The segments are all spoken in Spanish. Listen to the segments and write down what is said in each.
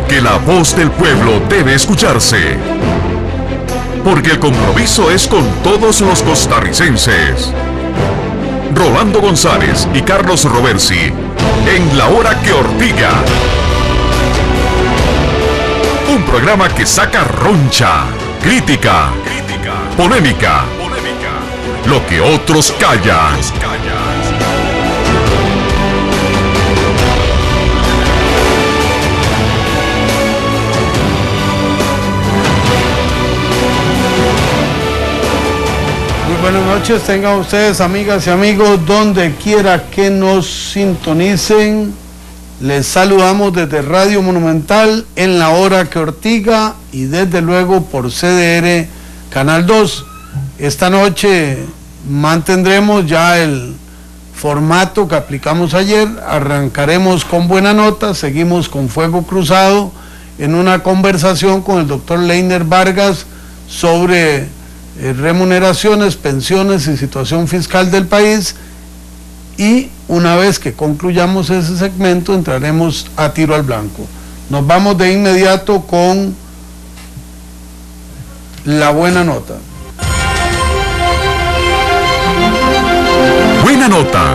Porque la voz del pueblo debe escucharse. Porque el compromiso es con todos los costarricenses. Rolando González y Carlos Roversi, en La Hora que Ortiga. Un programa que saca roncha, crítica, polémica, lo que otros callan. Buenas noches, tengan ustedes, amigas y amigos, donde quiera que nos sintonicen. Les saludamos desde Radio Monumental en La Hora que Ortiga y desde luego por CDR Canal 2. Esta noche mantendremos ya el formato que aplicamos ayer. Arrancaremos con Buena Nota, seguimos con Fuego Cruzado en una conversación con el doctor Leiner Vargas sobre remuneraciones, pensiones y situación fiscal del país, y una vez que concluyamos ese segmento entraremos a tiro al blanco. Nos vamos de inmediato con la Buena Nota. Buena Nota.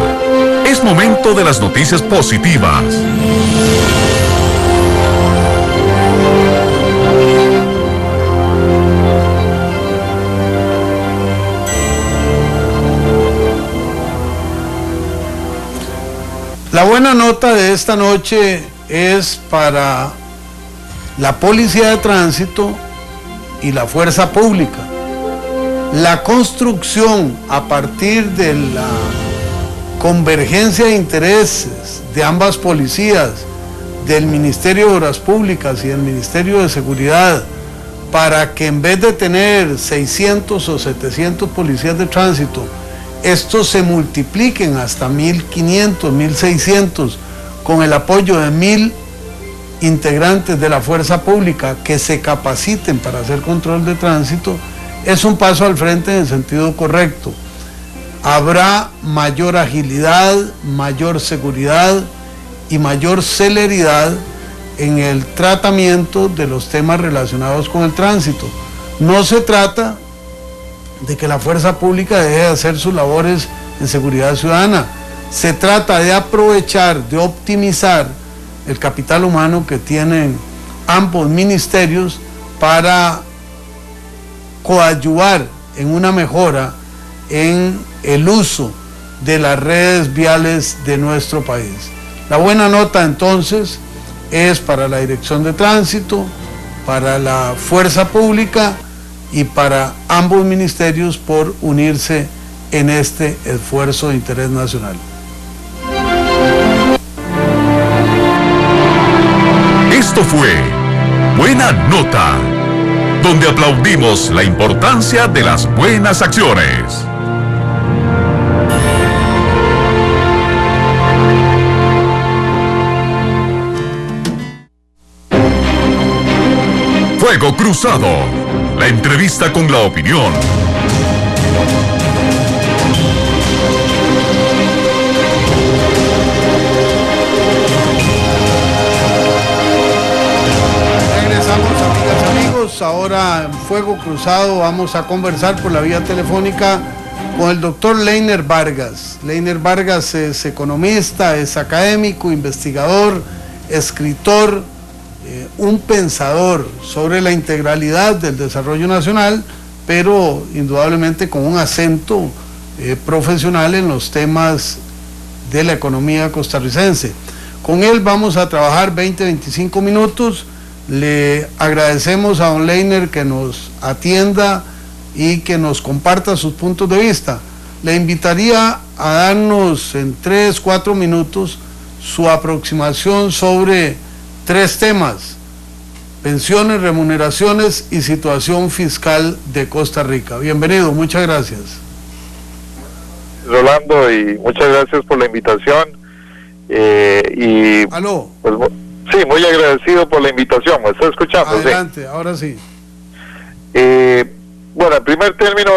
Es momento de las noticias positivas. La buena nota de esta noche es para la Policía de Tránsito y la Fuerza Pública. La construcción a partir de la convergencia de intereses de ambas policías, del Ministerio de Obras Públicas y del Ministerio de Seguridad, para que en vez de tener 600 o 700 policías de tránsito, estos se multipliquen hasta 1.500, 1.600, con el apoyo de 1.000 integrantes de la fuerza pública que se capaciten para hacer control de tránsito, es un paso al frente en el sentido correcto. Habrá mayor agilidad, mayor seguridad y mayor celeridad en el tratamiento de los temas relacionados con el tránsito. No se trata de que la fuerza pública deje de hacer sus labores en seguridad ciudadana. Se trata de aprovechar, de optimizar el capital humano que tienen ambos ministerios para coadyuvar en una mejora en el uso de las redes viales de nuestro país. La buena nota entonces es para la Dirección de Tránsito, para la Fuerza Pública y para ambos ministerios por unirse en este esfuerzo de interés nacional. Esto fue Buena Nota, donde aplaudimos la importancia de las buenas acciones. Fuego Cruzado, la entrevista con la opinión. Regresamos, amigas y amigos. Ahora en Fuego Cruzado vamos a conversar por la vía telefónica con el doctor Leiner Vargas. Leiner Vargas es economista, es académico, investigador, escritor, un pensador sobre la integralidad del desarrollo nacional, pero indudablemente con un acento profesional en los temas de la economía costarricense. Con él vamos a trabajar 20-25 minutos. Le agradecemos a don Leiner que nos atienda y que nos comparta sus puntos de vista. Le invitaría a darnos en 3-4 minutos su aproximación sobre 3 temas: pensiones, remuneraciones y situación fiscal de Costa Rica. Bienvenido, muchas gracias. Rolando, y muchas gracias por la invitación. ¿Aló? Pues, sí, muy agradecido por la invitación. ¿Me está escuchando? Adelante, sí. Ahora sí. Bueno, en primer término,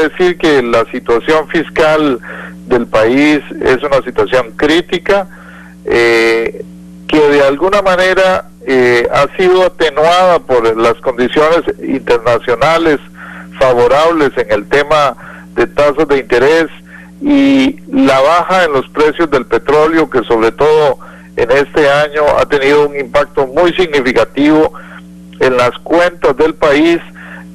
decir que la situación fiscal del país es una situación crítica, que de de alguna manera ha sido atenuada por las condiciones internacionales favorables en el tema de tasas de interés y la baja en los precios del petróleo, que sobre todo en este año ha tenido un impacto muy significativo en las cuentas del país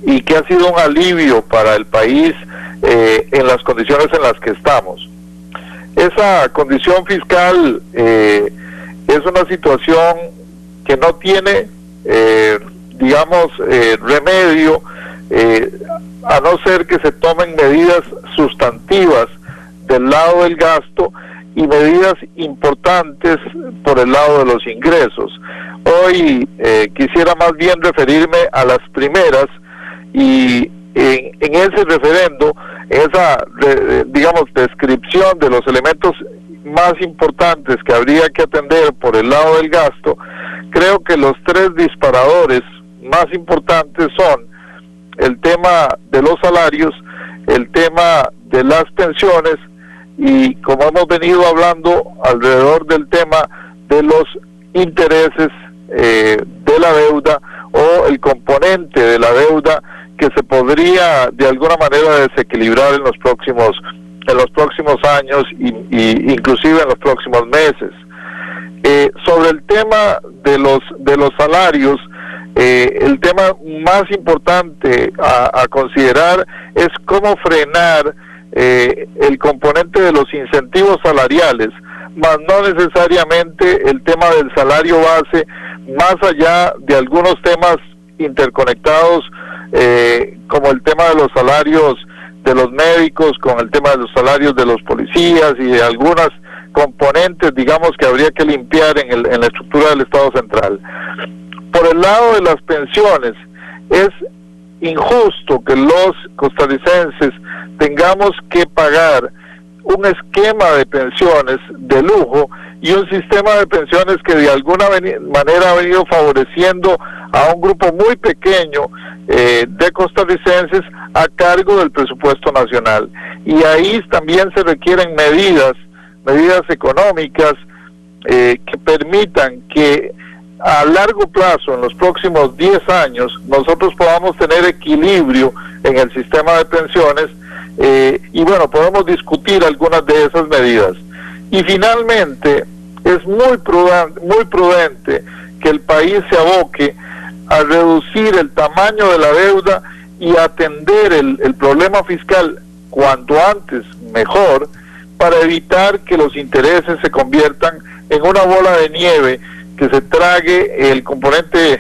y que ha sido un alivio para el país en las condiciones en las que estamos. Esa condición fiscal es una situación que no tiene, remedio, a no ser que se tomen medidas sustantivas del lado del gasto y medidas importantes por el lado de los ingresos. Hoy quisiera más bien referirme a las primeras y en ese referendo, esa descripción de los elementos más importantes que habría que atender por el lado del gasto, creo que los tres disparadores más importantes son el tema de los salarios, el tema de las pensiones y, como hemos venido hablando, alrededor del tema de los intereses de la deuda o el componente de la deuda que se podría de alguna manera desequilibrar en los próximos años y inclusive en los próximos meses. Sobre el tema de los salarios, el tema más importante a considerar es cómo frenar el componente de los incentivos salariales, más no necesariamente el tema del salario base, más allá de algunos temas interconectados, como el tema de los salarios de los médicos, con el tema de los salarios de los policías y de algunas componentes, que habría que limpiar en la estructura del Estado central. Por el lado de las pensiones, es injusto que los costarricenses tengamos que pagar un esquema de pensiones de lujo y un sistema de pensiones que de alguna manera ha venido favoreciendo a un grupo muy pequeño de costarricenses a cargo del presupuesto nacional. Y ahí también se requieren medidas económicas que permitan que a largo plazo, en los próximos 10 años, nosotros podamos tener equilibrio en el sistema de pensiones y podemos discutir algunas de esas medidas. Y finalmente, es muy prudente que el país se aboque a reducir el tamaño de la deuda y atender el problema fiscal cuanto antes mejor, para evitar que los intereses se conviertan en una bola de nieve que se trague el componente,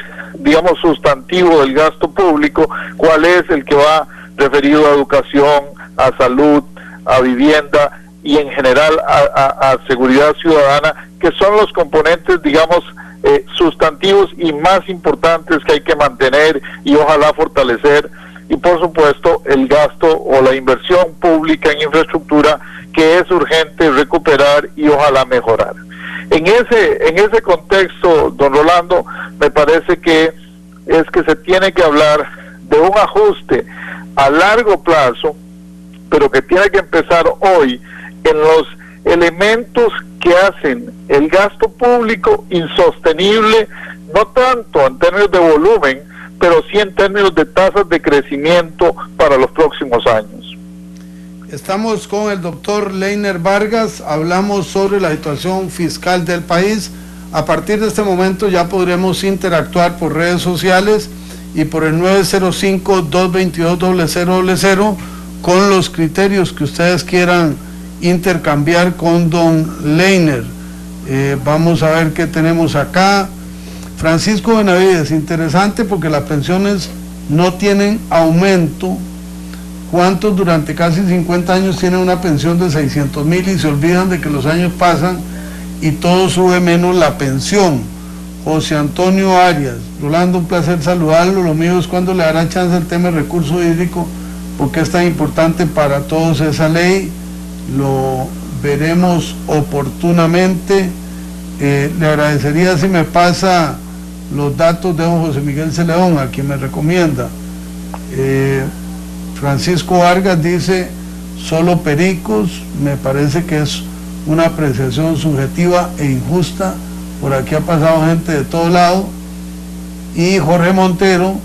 sustantivo del gasto público, cuál es el que va referido a educación, a salud, a vivienda y en general a seguridad ciudadana, que son los componentes, sustantivos y más importantes que hay que mantener y ojalá fortalecer, y por supuesto el gasto o la inversión pública en infraestructura, que es urgente recuperar y ojalá mejorar. En ese contexto, don Rolando, me parece que se tiene que hablar de un ajuste a largo plazo, pero que tiene que empezar hoy en los elementos que hacen el gasto público insostenible, no tanto en términos de volumen, pero sí en términos de tasas de crecimiento para los próximos años. Estamos con el doctor Leiner Vargas, hablamos sobre la situación fiscal del país. A partir de este momento ya podremos interactuar por redes sociales y por el 905-222-0000 con los criterios que ustedes quieran intercambiar con don Leiner. Vamos a ver qué tenemos acá. Francisco Benavides, interesante porque las pensiones no tienen aumento. ¿Cuántos durante casi 50 años tienen una pensión de 600,000 y se olvidan de que los años pasan y todo sube menos la pensión? José Antonio Arias, Rolando, un placer saludarlo. Lo mío es cuando le dará chance al tema de recurso hídrico, porque es tan importante para todos esa ley. Lo veremos oportunamente. Le agradecería si me pasa los datos de don José Miguel Celedón, a quien me recomienda. Francisco Vargas dice solo pericos. Me parece que es una apreciación subjetiva e injusta por aquí ha pasado gente de todo lado, y Jorge Montero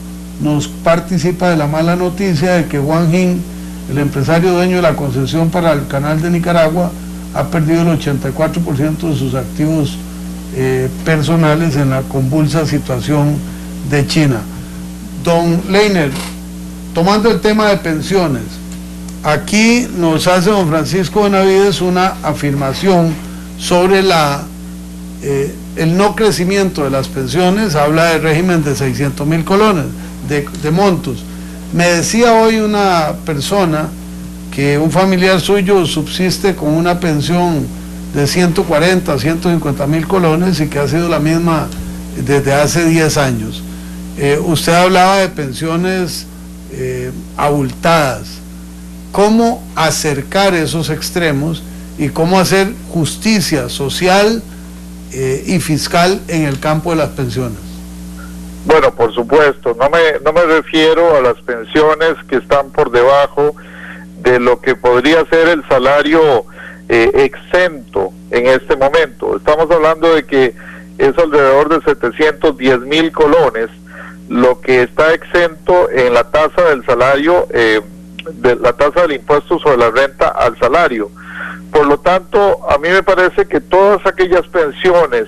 nos participa de la mala noticia de que Juan Gin, el empresario dueño de la concesión para el canal de Nicaragua, ha perdido el 84% de sus activos personales en la convulsa situación de China. Don Leiner, tomando el tema de pensiones, aquí nos hace don Francisco Benavides una afirmación sobre el no crecimiento de las pensiones. Habla del régimen de 600.000 colones de montos. Me decía hoy una persona que un familiar suyo subsiste con una pensión de 140, 150.000 colones y que ha sido la misma desde hace 10 años. Usted hablaba de pensiones abultadas. ¿Cómo acercar esos extremos y cómo hacer justicia social y fiscal en el campo de las pensiones? Bueno, por supuesto, no me refiero a las pensiones que están por debajo de lo que podría ser el salario exento en este momento. Estamos hablando de que es alrededor de 710.000 colones lo que está exento en la tasa del salario, de la tasa del impuesto sobre la renta al salario. Por lo tanto, a mí me parece que todas aquellas pensiones,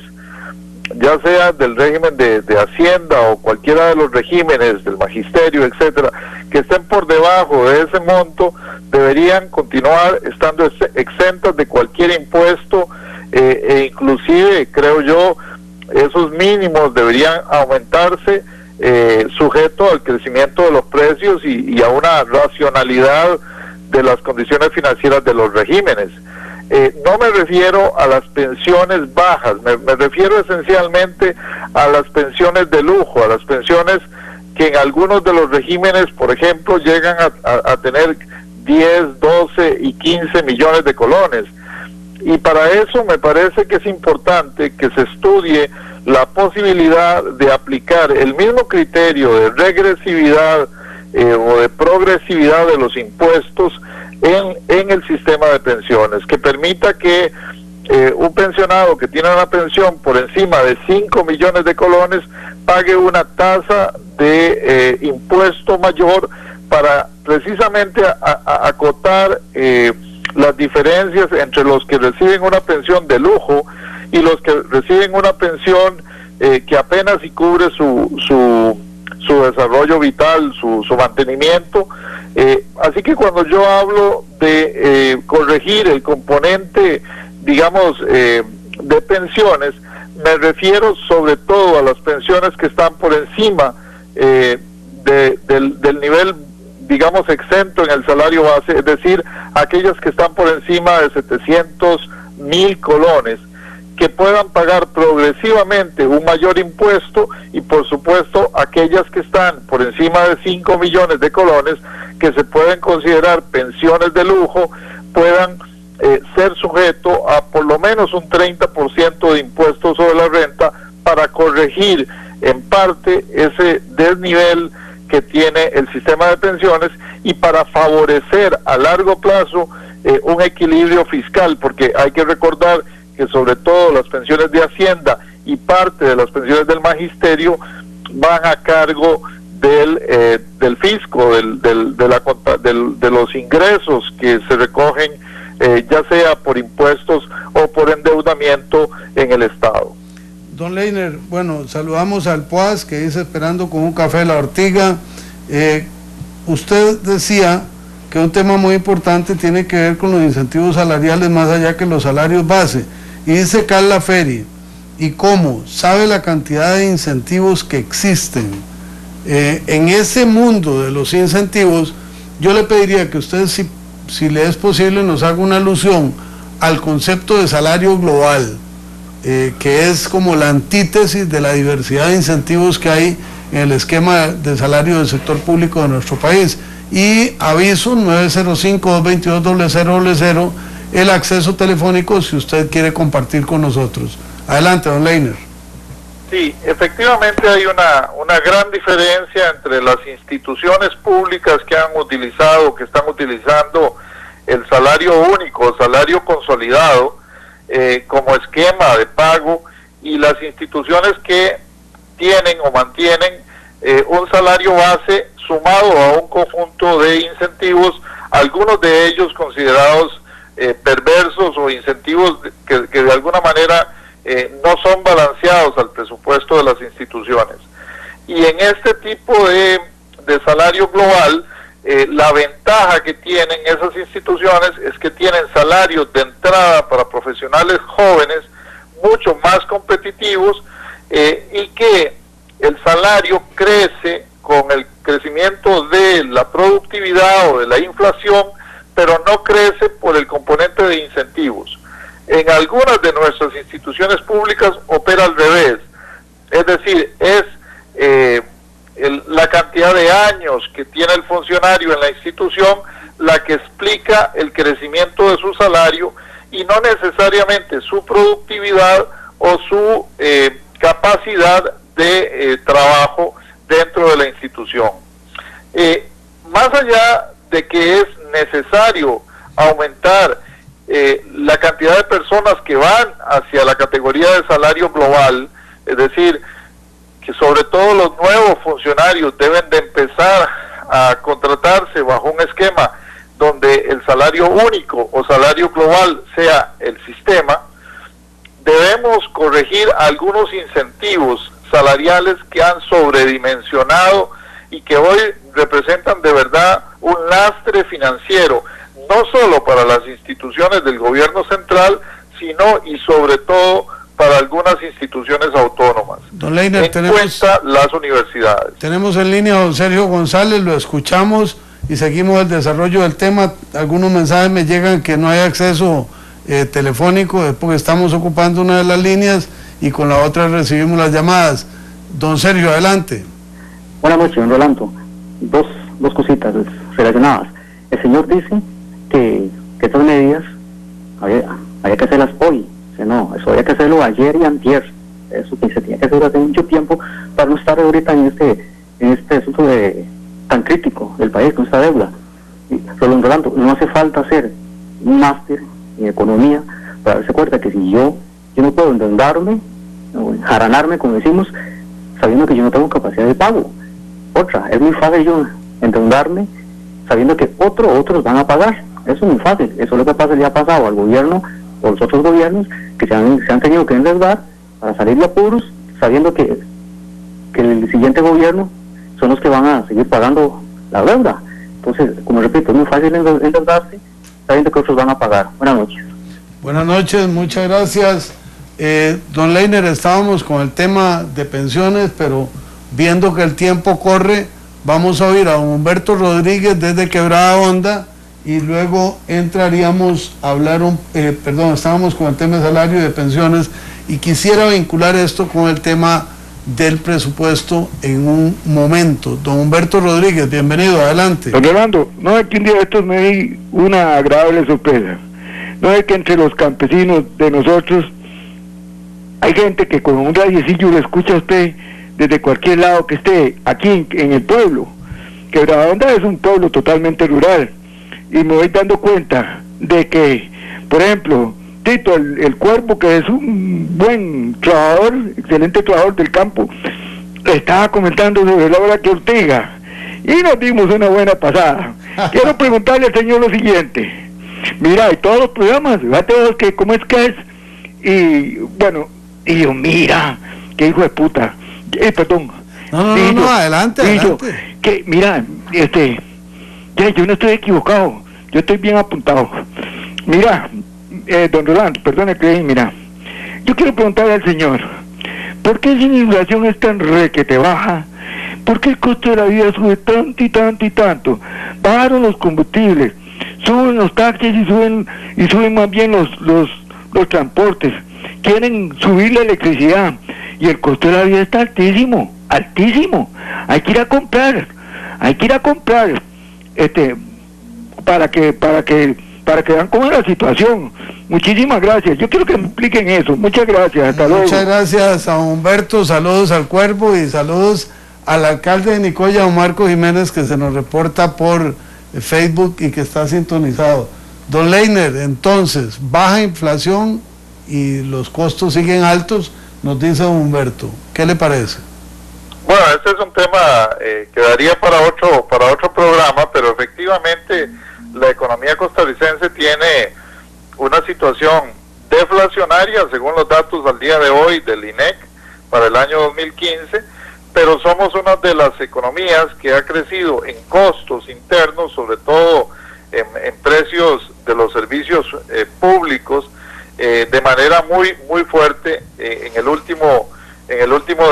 ya sea del régimen de Hacienda o cualquiera de los regímenes del magisterio, etcétera, que estén por debajo de ese monto, deberían continuar estando exentas de cualquier impuesto, e inclusive, creo yo, esos mínimos deberían aumentarse sujeto al crecimiento de los precios y a una racionalidad de las condiciones financieras de los regímenes. No me refiero a las pensiones bajas, me refiero esencialmente a las pensiones de lujo, a las pensiones que en algunos de los regímenes, por ejemplo, llegan a tener 10, 12 y 15 millones de colones. Y para eso me parece que es importante que se estudie la posibilidad de aplicar el mismo criterio de regresividad o de progresividad de los impuestos en el sistema de pensiones, que permita que un pensionado que tiene una pensión por encima de 5 millones de colones pague una tasa de impuesto mayor para precisamente acotar las diferencias entre los que reciben una pensión de lujo y los que reciben una pensión que apenas si cubre su desarrollo vital, su mantenimiento. Así que cuando yo hablo de corregir el componente, digamos, de pensiones, me refiero sobre todo a las pensiones que están por encima del nivel, digamos, exento en el salario base, es decir, aquellas que están por encima de 700.000 colones, que puedan pagar progresivamente un mayor impuesto, y por supuesto aquellas que están por encima de 5 millones de colones, que se pueden considerar pensiones de lujo, puedan ser sujeto a por lo menos un 30% de impuestos sobre la renta para corregir en parte ese desnivel que tiene el sistema de pensiones y para favorecer a largo plazo un equilibrio fiscal, porque hay que recordar que sobre todo las pensiones de Hacienda y parte de las pensiones del magisterio van a cargo del fisco, de los ingresos que se recogen, ya sea por impuestos o por endeudamiento en el Estado. Don Leiner, bueno, saludamos al PUAS que dice esperando con un café de la Ortiga. Usted decía que un tema muy importante tiene que ver con los incentivos salariales más allá que los salarios base. Y dice Carla Ferri, ¿y cómo? ¿Sabe la cantidad de incentivos que existen? En ese mundo de los incentivos, yo le pediría que usted, si le es posible, nos haga una alusión al concepto de salario global, que es como la antítesis de la diversidad de incentivos que hay en el esquema de salario del sector público de nuestro país. Y aviso 905-222-0000, el acceso telefónico si usted quiere compartir con nosotros. Adelante, don Leiner. Sí, efectivamente hay una gran diferencia entre las instituciones públicas que están utilizando el salario único, salario consolidado, como esquema de pago, y las instituciones que tienen o mantienen un salario base sumado a un conjunto de incentivos, algunos de ellos considerados perversos o incentivos que de alguna manera no son balanceados al presupuesto de las instituciones. Y en este tipo de salario global, la ventaja que tienen esas instituciones es que tienen salarios de entrada para profesionales jóvenes mucho más competitivos, y que el salario crece con el crecimiento de la productividad o de la inflación, pero no crece por el componente de incentivos. En algunas de nuestras instituciones públicas opera al revés, es decir, es la cantidad de años que tiene el funcionario en la institución la que explica el crecimiento de su salario, y no necesariamente su productividad o su capacidad de trabajo dentro de la institución. Más allá de que es necesario aumentar la cantidad de personas que van hacia la categoría de salario global, es decir, que sobre todo los nuevos funcionarios deben de empezar a contratarse bajo un esquema donde el salario único o salario global sea el sistema, debemos corregir algunos incentivos salariales que han sobredimensionado y que hoy representan de verdad un lastre financiero, no solo para las instituciones del gobierno central, sino y sobre todo para algunas instituciones autónomas. Don Leiner, cuenta las universidades. Tenemos en línea a don Sergio González, lo escuchamos y seguimos el desarrollo del tema. Algunos mensajes me llegan que no hay acceso telefónico, es porque estamos ocupando una de las líneas y con la otra recibimos las llamadas. Don Sergio, adelante. Buenas noches, don Rolando. Dos cositas relacionadas. El señor dice que estas medidas había que hacerlas hoy. No, eso había que hacerlo ayer y antier. Eso que se tenía que hacer hace mucho tiempo para no estar ahorita en este asunto tan crítico del país con esta deuda. Rolando, no hace falta hacer un máster en economía para darse cuenta que si yo no puedo endeudarme o enjaranarme, como decimos, sabiendo que yo no tengo capacidad de pago. Otra, es muy fácil yo endeudarme sabiendo que otros van a pagar. Eso es muy fácil. Eso es lo que pasa, le ha pasado al gobierno o los otros gobiernos que se han tenido que endeudar para salir de apuros, sabiendo que el siguiente gobierno son los que van a seguir pagando la deuda. Entonces, como repito, es muy fácil endeudarse sabiendo que otros van a pagar. Buenas noches. Buenas noches, muchas gracias. Don Leiner, estábamos con el tema de pensiones, pero viendo que el tiempo corre, vamos a oír a Humberto Rodríguez desde Quebrada Honda y luego entraríamos a hablar, estábamos con el tema de salario y de pensiones y quisiera vincular esto con el tema del presupuesto en un momento. Don Humberto Rodríguez, bienvenido, adelante. Don Rolando, no es que un día de estos me di una agradable sorpresa. No es que entre los campesinos de nosotros hay gente que con un radiecillo lo escucha a usted desde cualquier lado que esté aquí en el pueblo. Quebrada Honda es un pueblo totalmente rural y me voy dando cuenta de que, por ejemplo, Tito, el Cuervo, que es un buen trabajador, excelente trabajador del campo, le estaba comentando sobre la obra que Ortega y nos dimos una buena pasada. Quiero preguntarle al señor lo siguiente. Mira, y todos los programas, fíjate vos que cómo es que es. Y bueno, y yo, mira, qué hijo de puta. Perdón. No, adelante. Que mira, yo no estoy equivocado, yo estoy bien apuntado. Mira, don Rolando, perdone que mira, yo quiero preguntarle al señor, ¿por qué si la inflación es tan requete baja? ¿Por qué el costo de la vida sube tanto y tanto y tanto? Bajaron los combustibles, suben los taxis y suben más bien los transportes. Quieren subir la electricidad y el costo de la vida está altísimo. Hay que ir a comprar para que vean cómo es la situación. Muchísimas gracias. Yo quiero que me expliquen eso. Muchas gracias. Hasta luego. Muchas gracias a Humberto. Saludos al Cuervo y saludos al alcalde de Nicoya, don Marco Jiménez, que se nos reporta por Facebook y que está sintonizado. Don Leiner, entonces, baja inflación y los costos siguen altos, nos dice don Humberto. ¿Qué le parece? Bueno, este es un tema que daría para otro programa, pero efectivamente la economía costarricense tiene una situación deflacionaria, según los datos al día de hoy del INEC para el año 2015, pero somos una de las economías que ha crecido en costos internos, sobre todo en precios de los servicios públicos, de manera muy fuerte en el último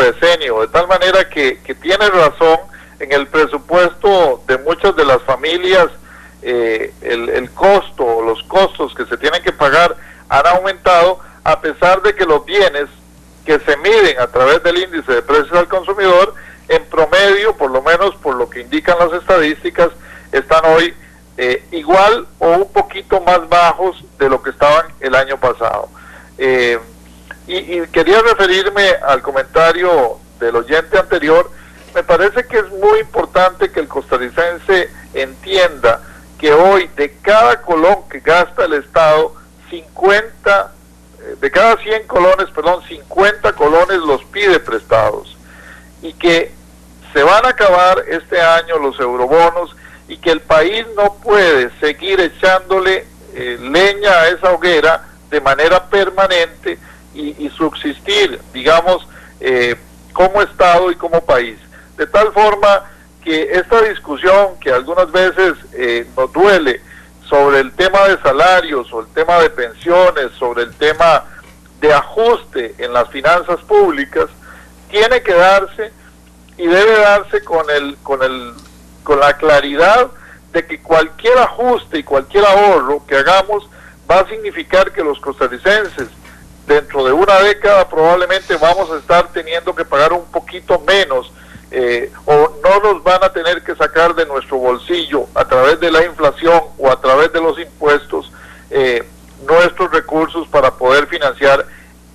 decenio, de tal manera que tiene razón. En el presupuesto de muchas de las familias el costo o los costos que se tienen que pagar han aumentado, a pesar de que los bienes que se miden a través del índice de precios al consumidor, en promedio, por lo menos por lo que indican las estadísticas, están hoy igual o un poquito más bajos de lo que estaban el año pasado. Y quería referirme al comentario del oyente anterior. Me parece que es muy importante que el costarricense entienda que hoy de cada colón que gasta el Estado, de cada 100 colones, 50 colones los pide prestados, y que se van a acabar este año los eurobonos y que el país no puede seguir echándole leña a esa hoguera de manera permanente y subsistir, digamos, como Estado y como país. De tal forma que esta discusión que algunas veces nos duele sobre el tema de salarios o el tema de pensiones, sobre el tema de ajuste en las finanzas públicas, tiene que darse y debe darse con la claridad de que cualquier ajuste y cualquier ahorro que hagamos va a significar que los costarricenses dentro de una década probablemente vamos a estar teniendo que pagar un poquito menos, o no nos van a tener que sacar de nuestro bolsillo a través de la inflación o a través de los impuestos nuestros recursos para poder financiar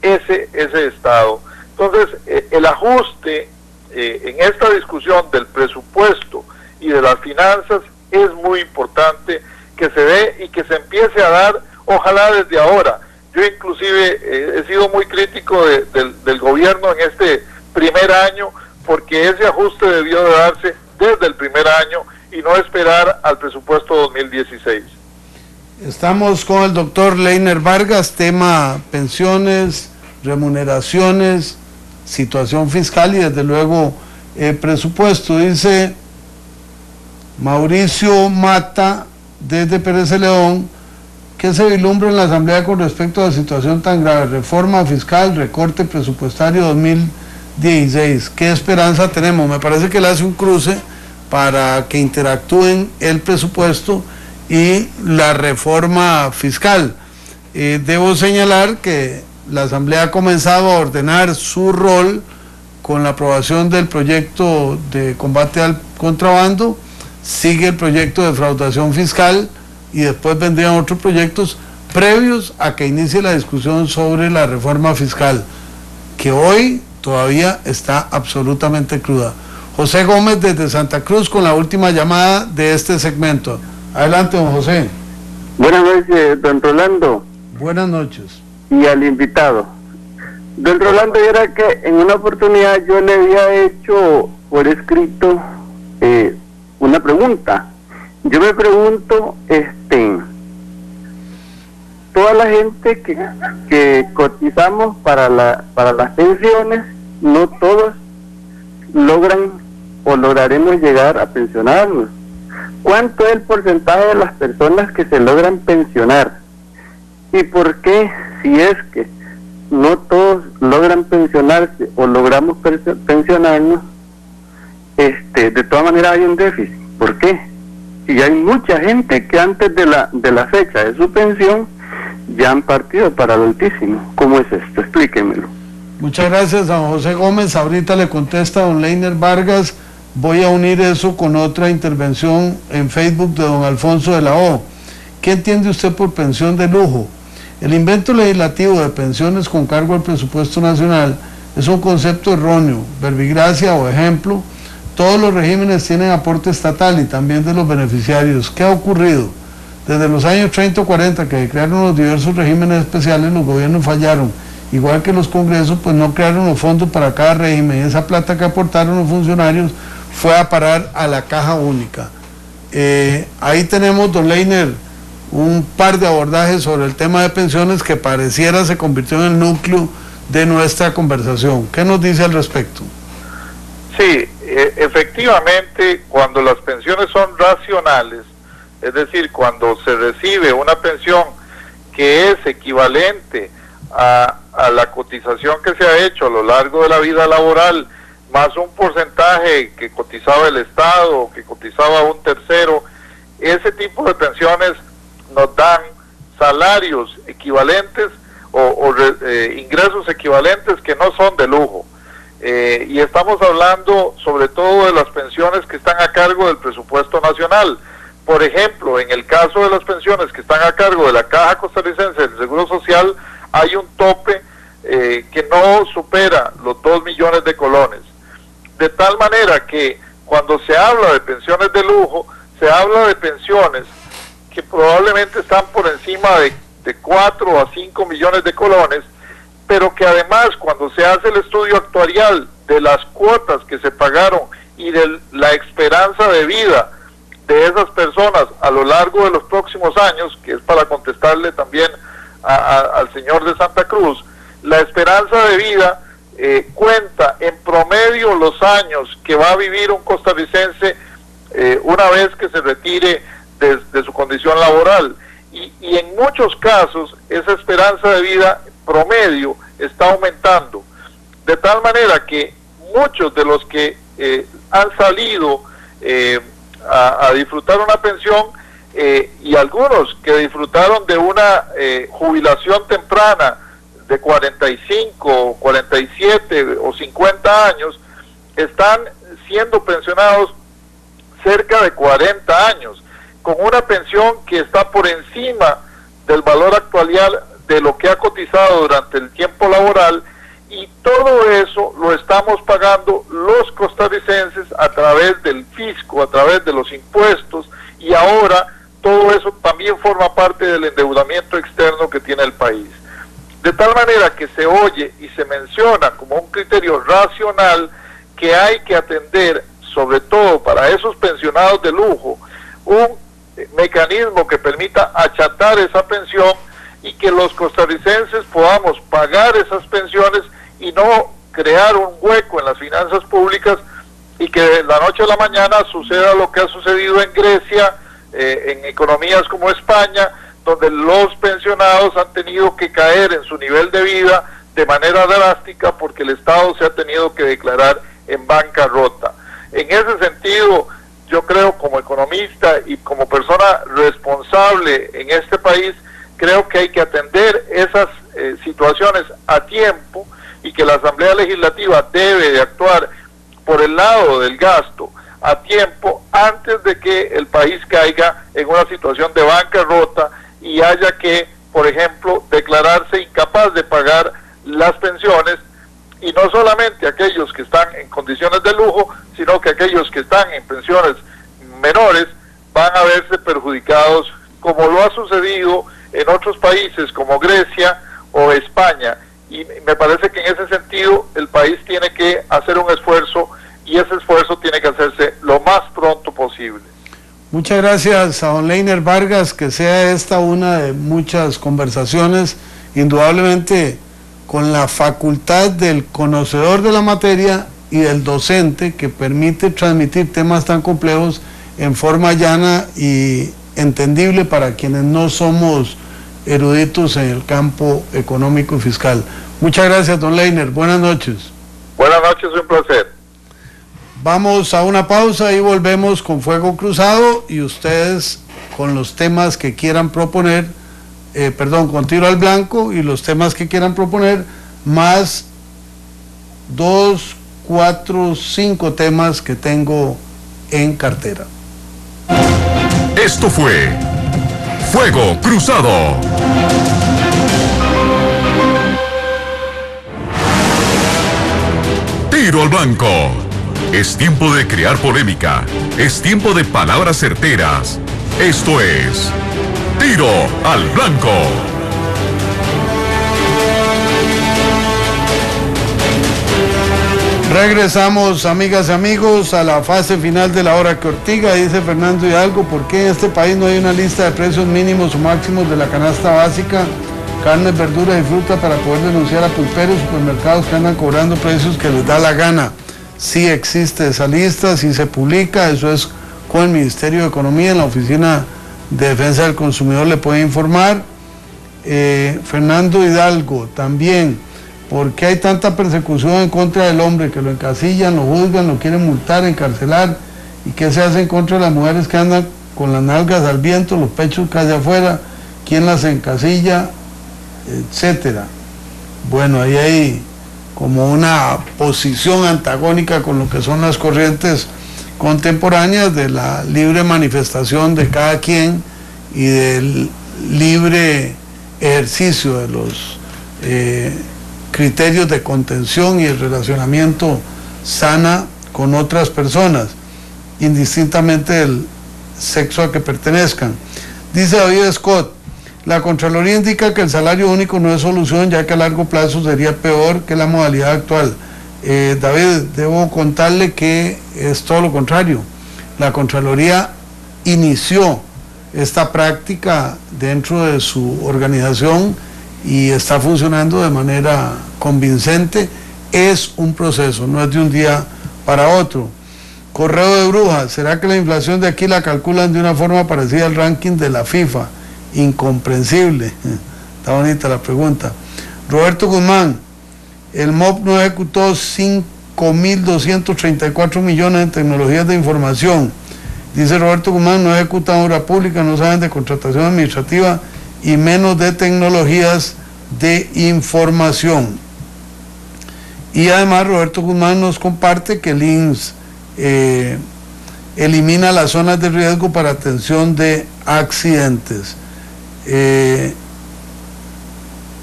ese Estado. Entonces, el ajuste en esta discusión del presupuesto y de las finanzas es muy importante que se dé y que se empiece a dar, ojalá desde ahora. Yo inclusive he sido muy crítico del gobierno en este primer año, porque ese ajuste debió de darse desde el primer año y no esperar al presupuesto 2016. Estamos con el doctor Leiner Vargas, tema pensiones, remuneraciones, situación fiscal y desde luego presupuesto. Dice Mauricio Mata desde Pérez de León: ¿qué se vislumbra en la Asamblea con respecto a la situación tan grave? Reforma fiscal, recorte presupuestario 2016. ¿Qué esperanza tenemos? Me parece que le hace un cruce para que interactúen el presupuesto y la reforma fiscal. Debo señalar que la Asamblea ha comenzado a ordenar su rol con la aprobación del proyecto de combate al contrabando, sigue el proyecto de defraudación fiscal y después vendrían otros proyectos previos a que inicie la discusión sobre la reforma fiscal, que hoy todavía está absolutamente cruda. José Gómez desde Santa Cruz con la última llamada de este segmento. Adelante, don José. Buenas noches, don Rolando. Buenas noches. Y al invitado. Don Rolando, era que en una oportunidad yo le había hecho por escrito una pregunta. Yo me pregunto, toda la gente que cotizamos para las pensiones, no todos logran o lograremos llegar a pensionarnos. ¿Cuánto es el porcentaje de las personas que se logran pensionar? ¿Y por qué, si es que no todos logran pensionarse o logramos pensionarnos, de todas maneras hay un déficit? ¿Por qué? Si hay mucha gente que antes de la fecha de su pensión ya han partido para el Altísimo. ¿Cómo es esto? Explíquemelo. Muchas gracias, don José Gómez. Ahorita le contesta don Leiner Vargas. Voy a unir eso con otra intervención en Facebook de don Alfonso de la O. ¿Qué entiende usted por pensión de lujo? El invento legislativo de pensiones con cargo al presupuesto nacional es un concepto erróneo, verbigracia o ejemplo. Todos los regímenes tienen aporte estatal y también de los beneficiarios. ¿Qué ha ocurrido? Desde los años 30 o 40 que crearon los diversos regímenes especiales, los gobiernos fallaron igual que los congresos, pues no crearon los fondos para cada régimen. Esa plata que aportaron los funcionarios fue a parar a la caja única. Ahí tenemos, don Leiner, un par de abordajes sobre el tema de pensiones que pareciera se convirtió en el núcleo de nuestra conversación. ¿Qué nos dice al respecto? Sí, efectivamente, cuando las pensiones son racionales, es decir, cuando se recibe una pensión que es equivalente a la cotización que se ha hecho a lo largo de la vida laboral, más un porcentaje que cotizaba el Estado, que cotizaba un tercero, ese tipo de pensiones nos dan salarios equivalentes o ingresos equivalentes que no son de lujo. Y estamos hablando sobre todo de las pensiones que están a cargo del presupuesto nacional. Por ejemplo, en el caso de las pensiones que están a cargo de la Caja Costarricense del Seguro Social, hay un tope que no supera los 2 millones de colones. De tal manera que cuando se habla de pensiones de lujo, se habla de pensiones que probablemente están por encima de 4 a 5 millones de colones, pero que además cuando se hace el estudio actuarial de las cuotas que se pagaron y de la esperanza de vida de esas personas a lo largo de los próximos años, que es para contestarle también al señor de Santa Cruz, la esperanza de vida cuenta en promedio los años que va a vivir un costarricense una vez que se retire de su condición laboral, y en muchos casos esa esperanza de vida promedio está aumentando, de tal manera que muchos de los que han salido a disfrutar una pensión y algunos que disfrutaron de una jubilación temprana de 45, 47 o 50 años, están siendo pensionados cerca de 40 años, con una pensión que está por encima del valor actual de lo que ha cotizado durante el tiempo laboral, y todo eso lo estamos pagando los costarricenses a través del fisco, a través de los impuestos, y ahora todo eso también forma parte del endeudamiento externo que tiene el país. De tal manera que se oye y se menciona como un criterio racional que hay que atender, sobre todo para esos pensionados de lujo, un mecanismo que permita achatar esa pensión y que los costarricenses podamos pagar esas pensiones y no crear un hueco en las finanzas públicas, y que de la noche a la mañana suceda lo que ha sucedido en Grecia, en economías como España, donde los pensionados han tenido que caer en su nivel de vida de manera drástica porque el Estado se ha tenido que declarar en bancarrota. En ese sentido, yo creo, como economista y como persona responsable en este país, creo que hay que atender esas situaciones a tiempo, y que la Asamblea Legislativa debe de actuar por el lado del gasto a tiempo antes de que el país caiga en una situación de bancarrota y haya que, por ejemplo, declararse incapaz de pagar las pensiones, y no solamente aquellos que están en condiciones de lujo, sino que aquellos que están en pensiones menores van a verse perjudicados, como lo ha sucedido en otros países como Grecia o España. Y me parece que en ese sentido el país tiene que hacer un esfuerzo, y ese esfuerzo tiene que hacerse lo más pronto posible. Muchas gracias a don Leiner Vargas, que sea esta una de muchas conversaciones, indudablemente con la facultad del conocedor de la materia y del docente, que permite transmitir temas tan complejos en forma llana y entendible para quienes no somos eruditos en el campo económico y fiscal. Muchas gracias, don Leiner. Buenas noches. Buenas noches, un placer. Vamos a una pausa y volvemos con Fuego Cruzado, y ustedes con los temas que quieran proponer, con Tiro al Blanco y los temas que quieran proponer, más 2, 4, 5 temas que tengo en cartera. Esto fue Fuego Cruzado. Tiro al Blanco. Es tiempo de crear polémica. Es tiempo de palabras certeras. Esto es Tiro al Blanco. Regresamos, amigas y amigos, a la fase final de la hora que Ortiga. Dice Fernando Hidalgo: ¿por qué en este país no hay una lista de precios mínimos o máximos de la canasta básica, carnes, verduras y fruta, para poder denunciar a pulperos y supermercados que andan cobrando precios que les da la gana? Sí existe esa lista, sí se publica, eso es con el Ministerio de Economía, en la Oficina de Defensa del Consumidor le puede informar. Fernando Hidalgo también: ¿por qué hay tanta persecución en contra del hombre, que lo encasillan, lo juzgan, lo quieren multar, encarcelar? ¿Y qué se hace en contra de las mujeres que andan con las nalgas al viento, los pechos casi afuera? ¿Quién las encasilla? Etcétera. Bueno, ahí hay como una posición antagónica con lo que son las corrientes contemporáneas de la libre manifestación de cada quien y del libre ejercicio de los criterios de contención y el relacionamiento sana con otras personas, indistintamente del sexo a que pertenezcan. Dice David Scott: la Contraloría indica que el salario único no es solución, ya que a largo plazo sería peor que la modalidad actual. David, debo contarle que es todo lo contrario. La Contraloría inició esta práctica dentro de su organización y está funcionando de manera convincente. Es un proceso, no es de un día para otro. Correo de Brujas: ¿será que la inflación de aquí la calculan de una forma parecida al ranking de la FIFA? Incomprensible. Está bonita la pregunta. Roberto Guzmán: el MOP no ejecutó 5.234 millones en tecnologías de información. Dice Roberto Guzmán: no ejecutan obra pública, no saben de contratación administrativa y menos de tecnologías de información. Y además Roberto Guzmán nos comparte que el INS elimina las zonas de riesgo para atención de accidentes.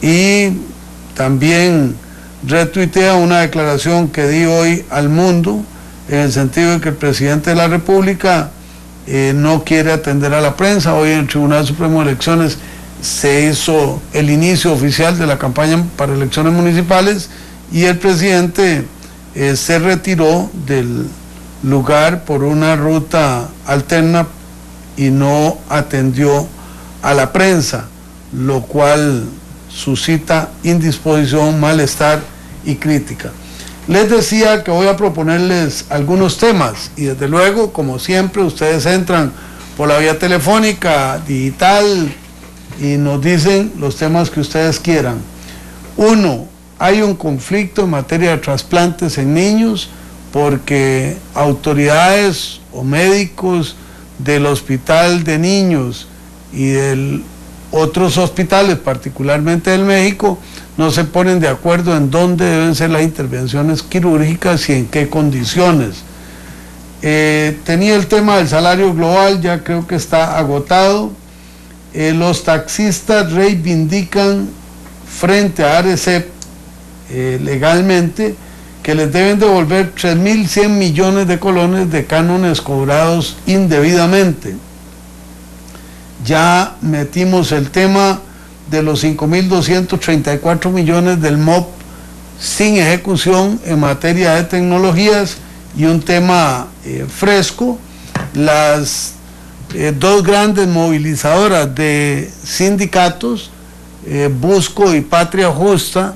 Y también retuitea una declaración que di hoy al Mundo, en el sentido de que el presidente de la República no quiere atender a la prensa. Hoy en el Tribunal Supremo de Elecciones se hizo el inicio oficial de la campaña para elecciones municipales y el presidente se retiró del lugar por una ruta alterna y no atendió a la prensa, lo cual suscita indisposición, malestar y crítica. Les decía que voy a proponerles algunos temas y desde luego, como siempre, ustedes entran por la vía telefónica, digital y nos dicen los temas que ustedes quieran. 1. Hay un conflicto en materia de trasplantes en niños porque autoridades o médicos del Hospital de Niños y de otros hospitales, particularmente del México, no se ponen de acuerdo en dónde deben ser las intervenciones quirúrgicas y en qué condiciones. Tenía el tema del salario global, ya creo que está agotado. Los taxistas reivindican frente a ARECEP legalmente que les deben devolver 3.100 millones de colones de cánones cobrados indebidamente. Ya metimos el tema de los 5.234 millones del MOP sin ejecución en materia de tecnologías, y un tema fresco: las dos grandes movilizadoras de sindicatos, Busco y Patria Justa,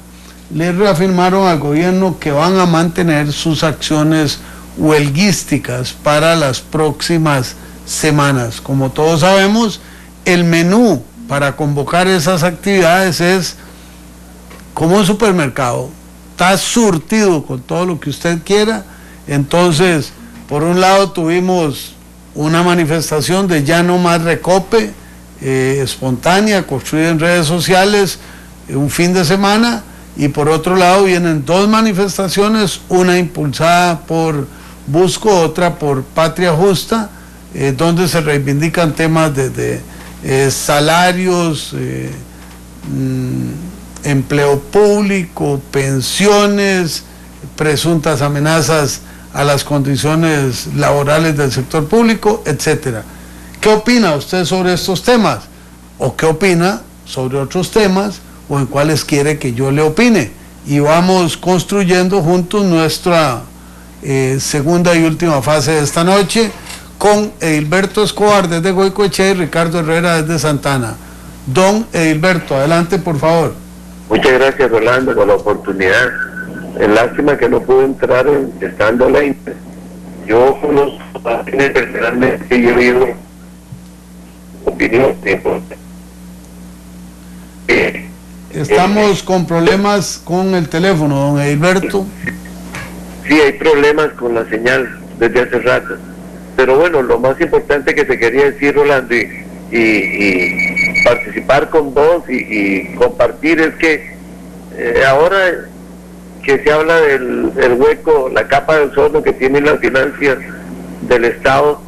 le reafirmaron al gobierno que van a mantener sus acciones huelguísticas para las próximas semanas. Como todos sabemos, el menú para convocar esas actividades es como un supermercado, está surtido con todo lo que usted quiera. Entonces, por un lado tuvimos una manifestación de ya no más recope, espontánea, construida en redes sociales, un fin de semana, y por otro lado vienen dos manifestaciones, una impulsada por Busco, otra por Patria Justa, donde se reivindican temas de salarios, empleo público, pensiones, presuntas amenazas a las condiciones laborales del sector público, etcétera. ¿Qué opina usted sobre estos temas? ¿O qué opina sobre otros temas, o en cuáles quiere que yo le opine? y vamos construyendo juntos nuestra segunda y última fase de esta noche con Edilberto Escobar desde Goicoechea y Ricardo Herrera desde Santana. Don Edilberto, adelante por favor. Muchas gracias, Rolando, por la oportunidad. Es lástima que no pude entrar estando la INPE. Yo conozco personalmente y he oído opiniones. Estamos con problemas con el teléfono, don Edilberto. Sí, hay problemas con la señal desde hace rato. Pero bueno, lo más importante que te quería decir, Rolando, y participar con vos y compartir es que ahora que se habla del hueco, la capa de ozono que tienen las finanzas del Estado,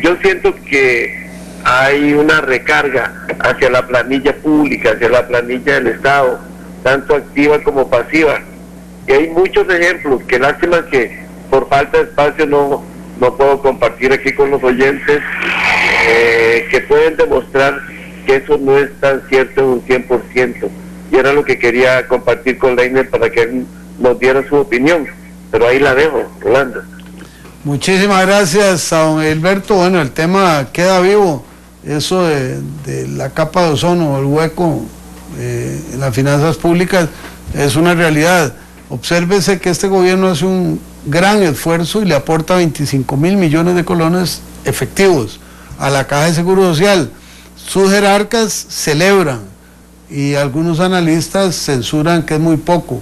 yo siento que hay una recarga hacia la planilla pública, hacia la planilla del Estado, tanto activa como pasiva. Y hay muchos ejemplos, que lástima que por falta de espacio no puedo compartir aquí con los oyentes, que pueden demostrar que eso no es tan cierto en un 100%. Y era lo que quería compartir con Leiner para que él nos diera su opinión. Pero ahí la dejo, Rolando. Muchísimas gracias a don Edilberto. Bueno, el tema queda vivo, eso de la capa de ozono, el hueco en las finanzas públicas, es una realidad. Obsérvese que este gobierno hace un gran esfuerzo y le aporta 25.000 millones de colones efectivos a la Caja de Seguro Social. Sus jerarcas celebran y algunos analistas censuran que es muy poco.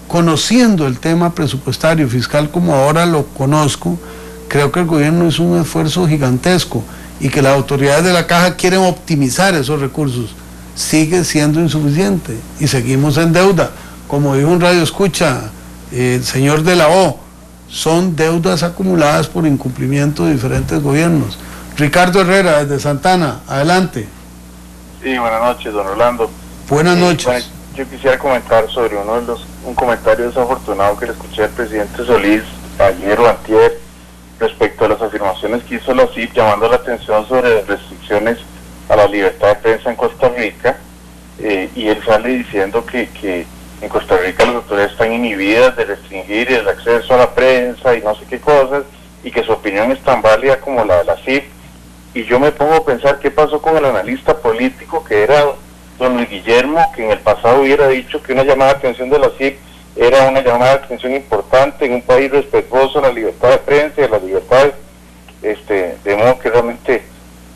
Conociendo el tema presupuestario fiscal como ahora lo conozco, creo que el gobierno hizo un esfuerzo gigantesco y que las autoridades de la Caja quieren optimizar esos recursos. Sigue siendo insuficiente y seguimos en deuda. Como dijo un radio escucha el señor de la O, son deudas acumuladas por incumplimiento de diferentes gobiernos. Ricardo Herrera desde Santana, adelante. Sí, buenas noches, don Rolando. Buenas noches. Bueno, yo quisiera comentar sobre un comentario desafortunado que le escuché al presidente Solís ayer o antier respecto a las afirmaciones que hizo la CIP llamando la atención sobre las restricciones a la libertad de prensa en Costa Rica, y él sale diciendo que en Costa Rica las autoridades están inhibidas de restringir el acceso a la prensa y no sé qué cosas, y que su opinión es tan válida como la de la CIP. Y yo me pongo a pensar qué pasó con el analista político que era don Luis Guillermo, que en el pasado hubiera dicho que una llamada de atención de la CIP era una llamada de atención importante en un país respetuoso a la libertad de prensa y a las libertades, de modo que realmente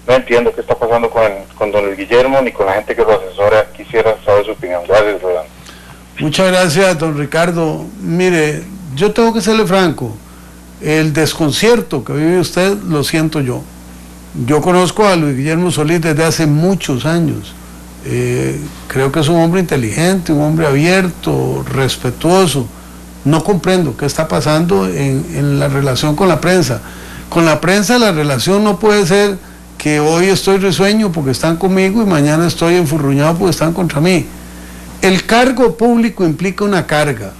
no entiendo qué está pasando con don Luis Guillermo ni con la gente que lo asesora. Quisiera saber su opinión. Gracias, Rolando. Muchas gracias, don Ricardo. Mire, yo tengo que serle franco, el desconcierto que vive usted lo siento yo. Yo conozco a Luis Guillermo Solís desde hace muchos años. Creo que es un hombre inteligente, un hombre abierto, respetuoso. No comprendo qué está pasando en la relación con la prensa. Con la prensa la relación no puede ser que hoy estoy risueño porque están conmigo y mañana estoy enfurruñado porque están contra mí. El cargo público implica una carga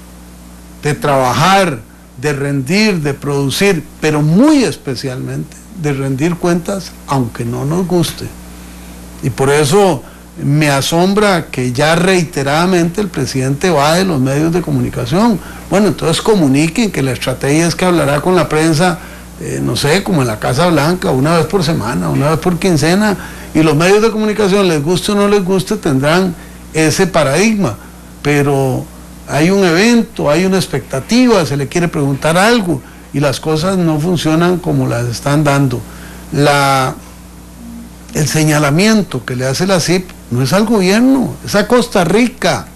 de trabajar, de rendir, de producir, pero muy especialmente de rendir cuentas aunque no nos guste. Y por eso me asombra que ya reiteradamente el presidente va de los medios de comunicación. Bueno, entonces comuniquen que la estrategia es que hablará con la prensa, no sé, como en la Casa Blanca, una vez por semana, una vez por quincena, y los medios de comunicación, les guste o no les guste, tendrán ese paradigma. Pero hay un evento, hay una expectativa, se le quiere preguntar algo y las cosas no funcionan como las están dando. El señalamiento que le hace la CIP no es al gobierno, es a Costa Rica.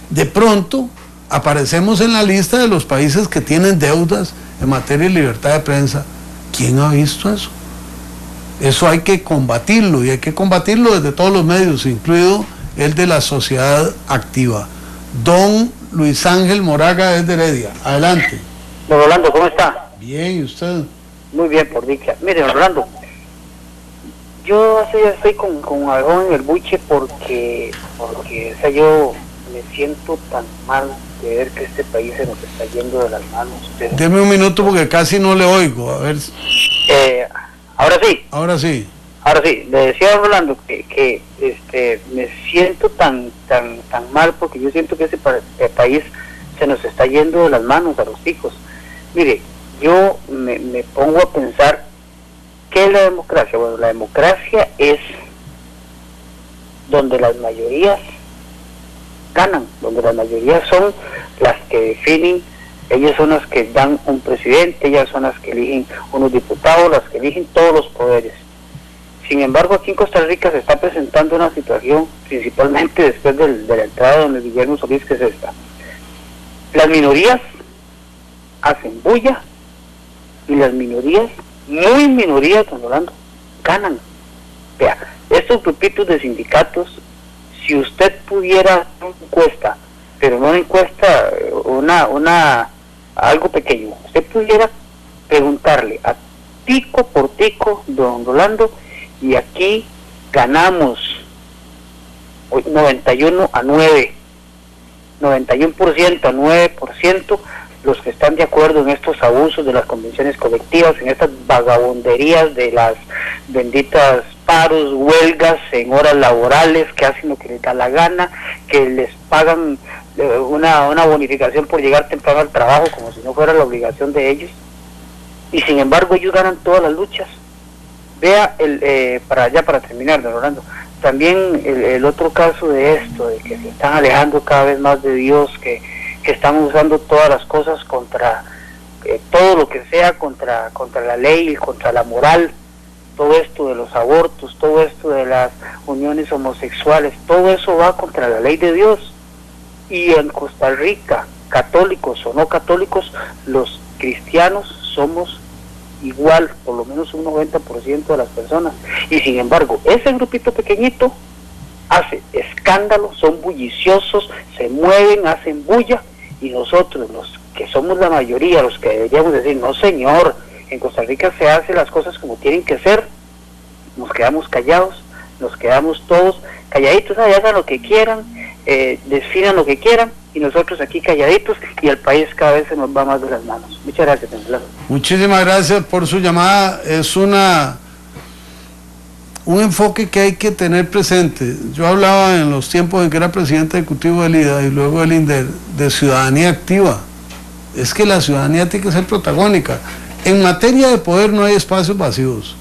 De pronto aparecemos en la lista de los países que tienen deudas en materia de libertad de prensa. ¿Quién ha visto eso? Eso hay que combatirlo, y hay que combatirlo desde todos los medios, incluido el de la sociedad activa. Don Luis Ángel Moraga desde Heredia, adelante. Don Rolando, ¿cómo está? Bien, ¿y usted? Muy bien, por dicha. Mire, don Rolando, yo estoy con algo en el buche porque o sea, yo me siento tan mal de ver que este país se nos está yendo de las manos. Deme un minuto porque casi no le oigo, a ver. ¿Ahora sí? Ahora sí. Ahora sí, le decía a Rolando que me siento tan mal porque yo siento que ese país se nos está yendo de las manos a los hijos. Mire, yo me pongo a pensar, ¿qué es la democracia? Bueno, la democracia es donde las mayorías ganan, donde las mayorías son las que definen, ellas son las que dan un presidente, ellas son las que eligen unos diputados, las que eligen todos los poderes. Sin embargo, aquí en Costa Rica se está presentando una situación, principalmente después de la entrada de don Guillermo Solís, que es esta. Las minorías hacen bulla y las minorías, muy minorías, don Rolando, ganan. Vea, estos grupitos de sindicatos, si usted pudiera hacer una encuesta, pero no una encuesta, algo pequeño, usted pudiera preguntarle a tico por tico, don Rolando, y aquí ganamos 91% a 9% los que están de acuerdo en estos abusos de las convenciones colectivas, en estas vagabunderías de las benditas paros, huelgas en horas laborales, que hacen lo que les da la gana, que les pagan una bonificación por llegar temprano al trabajo como si no fuera la obligación de ellos, y sin embargo ellos ganan todas las luchas. Vea, para terminar, don Rolando, también el otro caso de esto, de que se están alejando cada vez más de Dios, que están usando todas las cosas contra, todo lo que sea contra la ley, contra la moral, todo esto de los abortos, todo esto de las uniones homosexuales, todo eso va contra la ley de Dios. Y en Costa Rica, católicos o no católicos, los cristianos somos igual, por lo menos un 90% de las personas, y sin embargo ese grupito pequeñito hace escándalo, son bulliciosos, se mueven, hacen bulla, y nosotros, los que somos la mayoría, los que deberíamos decir, no señor, en Costa Rica se hacen las cosas como tienen que ser, nos quedamos callados, nos quedamos todos calladitos, hagan lo que quieran, definan lo que quieran, y nosotros aquí calladitos, y el país cada vez se nos va más de las manos. Muchas gracias, señor. Muchísimas gracias por su llamada. Es un enfoque que hay que tener presente. Yo hablaba en los tiempos en que era presidente ejecutivo del IDA y luego del INDER de ciudadanía activa. Es que la ciudadanía tiene que ser protagónica. En materia de poder no hay espacios vacíos.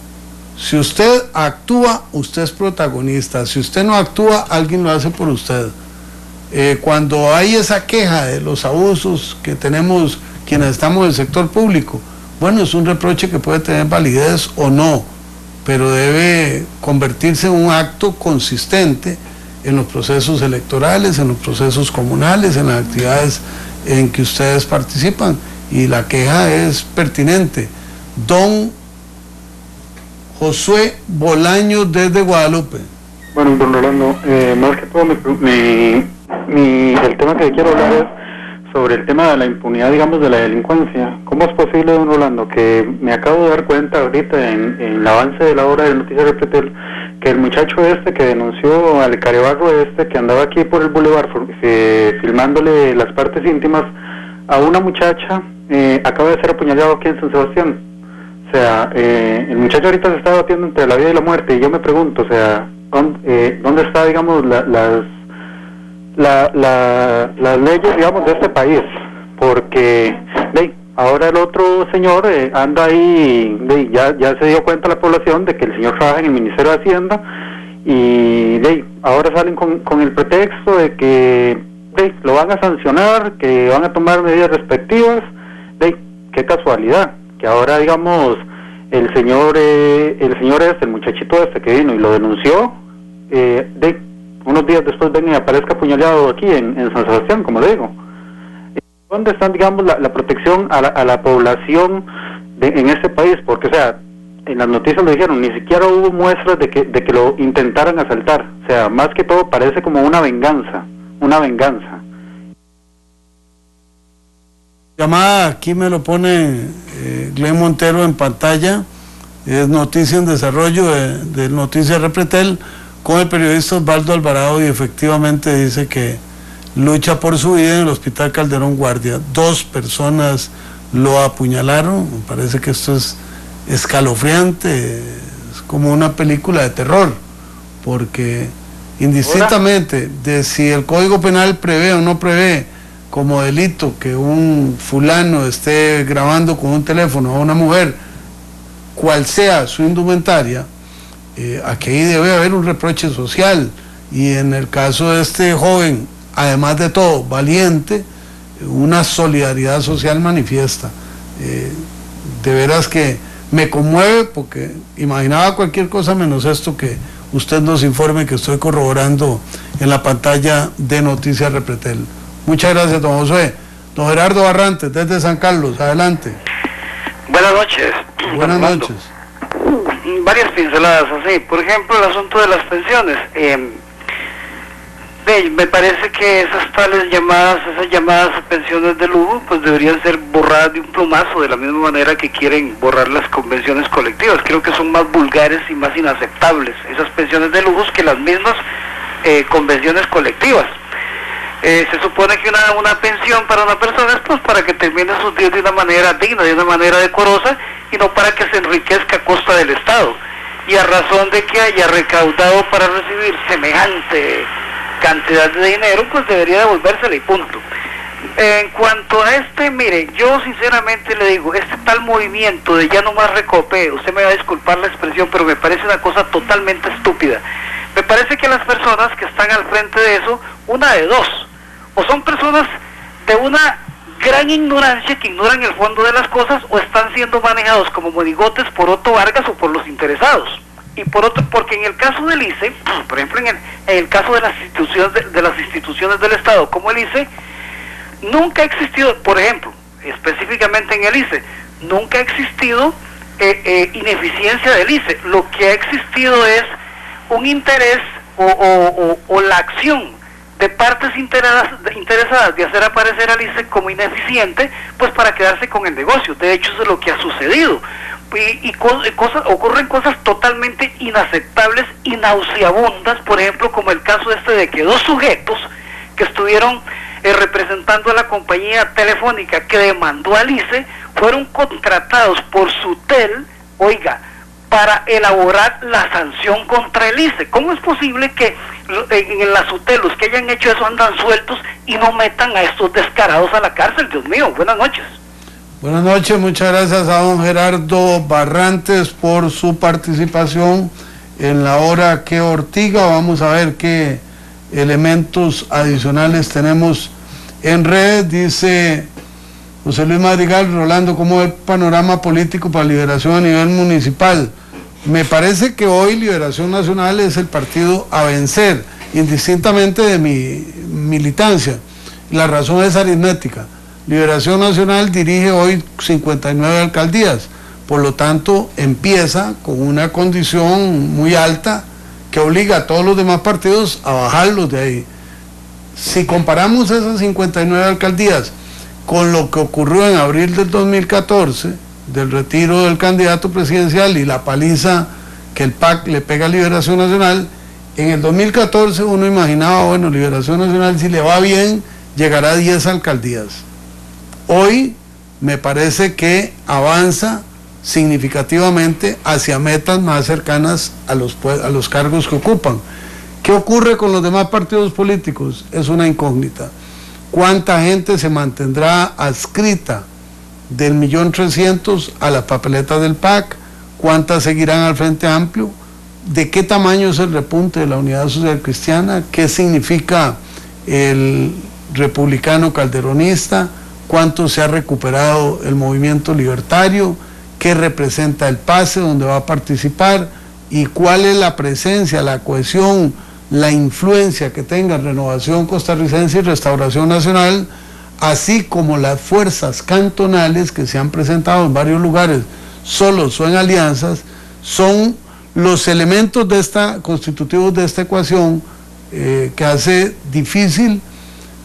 Si usted actúa, usted es protagonista. Si usted no actúa, alguien lo hace por usted. Cuando hay esa queja de los abusos que tenemos quienes estamos en el sector público, bueno, es un reproche que puede tener validez o no, pero debe convertirse en un acto consistente en los procesos electorales, en los procesos comunales, en las actividades en que ustedes participan, y la queja es pertinente. Don Josué Bolaño desde Guadalupe. Bueno, don Rolando, más que todo el tema que quiero hablar es sobre el tema de la impunidad, digamos, de la delincuencia. ¿Cómo es posible, don Rolando, que me acabo de dar cuenta ahorita en el avance de la hora de Noticias Repretel, que el muchacho que denunció al carebarro que andaba aquí por el bulevar filmándole las partes íntimas a una muchacha, acaba de ser apuñalado aquí en San Sebastián? O sea, el muchacho ahorita se está batiendo entre la vida y la muerte, y yo me pregunto, o sea, ¿dónde está, digamos, las leyes, digamos, de este país? Porque ahora el otro señor anda ahí, ya se dio cuenta la población de que el señor trabaja en el Ministerio de Hacienda, y ahora salen con el pretexto de que lo van a sancionar, que van a tomar medidas respectivas. Qué casualidad que ahora, digamos, el muchachito que vino y lo denunció, unos días después venga y aparezca apuñalado aquí en San Sebastián, como le digo. ¿Dónde están, digamos, la protección a la población en este país? Porque, o sea, en las noticias lo dijeron, ni siquiera hubo muestras de que lo intentaran asaltar. O sea, más que todo parece como una venganza. Llamada, aquí me lo pone Glenn Montero en pantalla, es noticia en desarrollo de Noticias Repretel, con el periodista Osvaldo Alvarado, y efectivamente dice que lucha por su vida en el Hospital Calderón Guardia. 2 personas lo apuñalaron. Me parece que esto es escalofriante, es como una película de terror, porque indistintamente de si el Código Penal prevé o no prevé como delito que un fulano esté grabando con un teléfono a una mujer, cual sea su indumentaria, aquí debe haber un reproche social, y en el caso de este joven, además de todo, valiente, una solidaridad social manifiesta. De veras que me conmueve, porque imaginaba cualquier cosa menos esto que usted nos informe, que estoy corroborando en la pantalla de Noticias Repretel. Muchas gracias, don Josué. Don Gerardo Barrantes, desde San Carlos, adelante. Buenas noches. Buenas noches. Varias pinceladas así. Por ejemplo, el asunto de las pensiones. Me parece que esas llamadas a pensiones de lujo, pues deberían ser borradas de un plumazo, de la misma manera que quieren borrar las convenciones colectivas. Creo que son más vulgares y más inaceptables esas pensiones de lujos que las mismas convenciones colectivas. Se supone que una pensión para una persona es pues para que termine sus días de una manera digna, de una manera decorosa, y no para que se enriquezca a costa del Estado. Y a razón de que haya recaudado para recibir semejante cantidad de dinero, pues debería devolvérsela y punto. En cuanto a mire, yo sinceramente le digo, este tal movimiento de ya no más recope, usted me va a disculpar la expresión, pero me parece una cosa totalmente estúpida. Me parece que las personas que están al frente de eso, una de dos, o son personas de una gran ignorancia que ignoran el fondo de las cosas, o están siendo manejados como monigotes por Otto Vargas o por los interesados. Y por otro, porque en el caso del ICE, por ejemplo, en el caso de las instituciones del Estado, como el ICE, nunca ha existido, por ejemplo, específicamente en el ICE, nunca ha existido ineficiencia del ICE. Lo que ha existido es un interés o la acción de partes interesadas de hacer aparecer al ICE como ineficiente, pues para quedarse con el negocio. De hecho, eso es lo que ha sucedido. Ocurren cosas totalmente inaceptables y nauseabundas, por ejemplo, como el caso de que dos sujetos que estuvieron representando a la compañía telefónica que demandó al ICE fueron contratados por Sutel, para elaborar la sanción contra el ICE. ¿Cómo es posible que en la Sutel los que hayan hecho eso andan sueltos y no metan a estos descarados a la cárcel? Dios mío, buenas noches. Buenas noches, muchas gracias a don Gerardo Barrantes por su participación en la hora que Ortiga. Vamos a ver qué elementos adicionales tenemos en red. Dice José Luis Madrigal: Rolando, ¿cómo es el panorama político para Liberación a nivel municipal? Me parece que hoy Liberación Nacional es el partido a vencer, indistintamente de mi militancia. La razón es aritmética. Liberación Nacional dirige hoy 59 alcaldías, por lo tanto empieza con una condición muy alta que obliga a todos los demás partidos a bajarlos de ahí. Si comparamos esas 59 alcaldías con lo que ocurrió en abril del 2014, del retiro del candidato presidencial y la paliza que el PAC le pega a Liberación Nacional, en el 2014 uno imaginaba, bueno, Liberación Nacional, si le va bien, llegará a 10 alcaldías. Hoy me parece que avanza significativamente hacia metas más cercanas a los cargos que ocupan. ¿Qué ocurre con los demás partidos políticos? Es una incógnita. ¿Cuánta gente se mantendrá adscrita del 1.300.000 a las papeletas del PAC? ¿Cuántas seguirán al Frente Amplio? ¿De qué tamaño es el repunte de la Unidad Social Cristiana? ¿Qué significa el republicano calderonista? ¿Cuánto se ha recuperado el movimiento libertario? ¿Qué representa el PACE, donde va a participar? ¿Y cuál es la presencia, la cohesión, la influencia que tenga Renovación Costarricense y Restauración Nacional, así como las fuerzas cantonales que se han presentado en varios lugares, solos o en alianzas? Son los elementos constitutivos de esta ecuación que hace difícil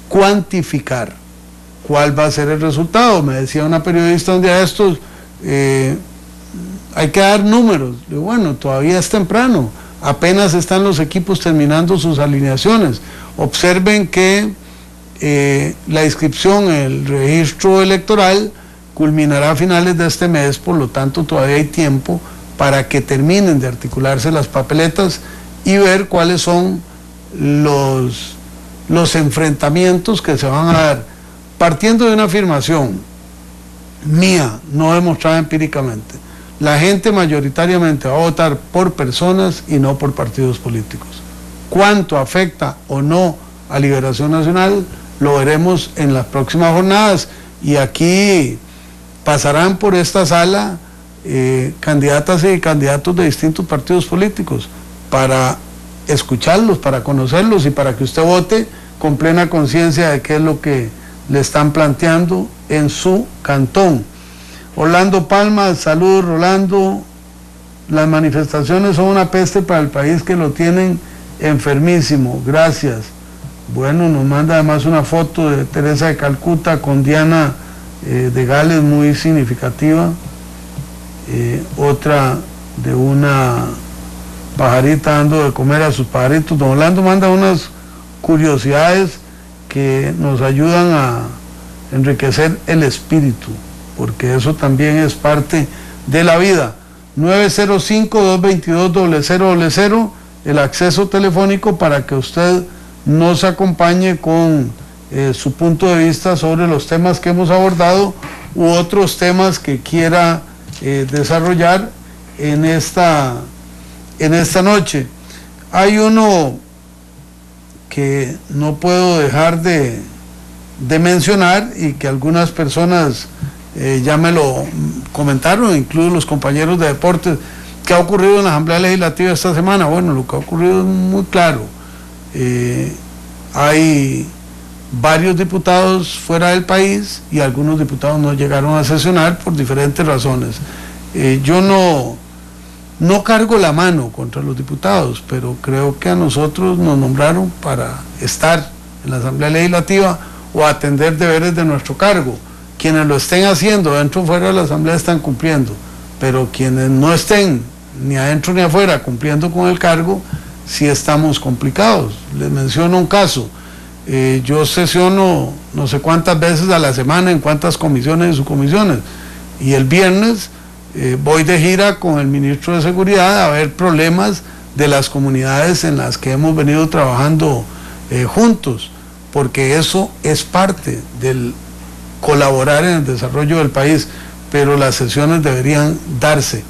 cuantificar cuál va a ser el resultado. Me decía una periodista un día de estos, hay que dar números. Digo, bueno, todavía es temprano, apenas están los equipos terminando sus alineaciones. Observen que la inscripción en el registro electoral culminará a finales de este mes, por lo tanto todavía hay tiempo para que terminen de articularse las papeletas y ver cuáles son los enfrentamientos que se van a dar, partiendo de una afirmación mía, no demostrada empíricamente. La gente mayoritariamente va a votar por personas y no por partidos políticos. ¿Cuánto afecta o no a Liberación Nacional? Lo veremos en las próximas jornadas, y aquí pasarán por esta sala candidatas y candidatos de distintos partidos políticos para escucharlos, para conocerlos y para que usted vote con plena conciencia de qué es lo que le están planteando en su cantón. Orlando Palma, saludos Rolando, las manifestaciones son una peste para el país que lo tienen enfermísimo, gracias. Bueno, nos manda además una foto de Teresa de Calcuta con Diana de Gales muy significativa, otra de una pajarita dando de comer a sus pajaritos. Don Orlando manda unas curiosidades que nos ayudan a enriquecer el espíritu, porque eso también es parte de la vida. 905-222-0000, el acceso telefónico para que usted nos acompañe con su punto de vista sobre los temas que hemos abordado u otros temas que quiera desarrollar en esta noche. Hay uno que no puedo dejar de mencionar y que algunas personas ya me lo comentaron, incluso los compañeros de deportes. ¿Qué ha ocurrido en la Asamblea Legislativa esta semana? Bueno, lo que ha ocurrido es muy claro. Hay varios diputados fuera del país y algunos diputados no llegaron a sesionar por diferentes razones. Yo no cargo la mano contra los diputados, pero creo que a nosotros nos nombraron para estar en la Asamblea Legislativa o atender deberes de nuestro cargo. Quienes lo estén haciendo dentro o fuera de la Asamblea están cumpliendo, pero quienes no estén ni adentro ni afuera cumpliendo con el cargo, sí estamos complicados. Les menciono un caso. Yo sesiono no sé cuántas veces a la semana en cuántas comisiones y subcomisiones, y el viernes voy de gira con el ministro de Seguridad a ver problemas de las comunidades en las que hemos venido trabajando juntos, porque eso es parte del colaborar en el desarrollo del país, pero las sesiones deberían darse.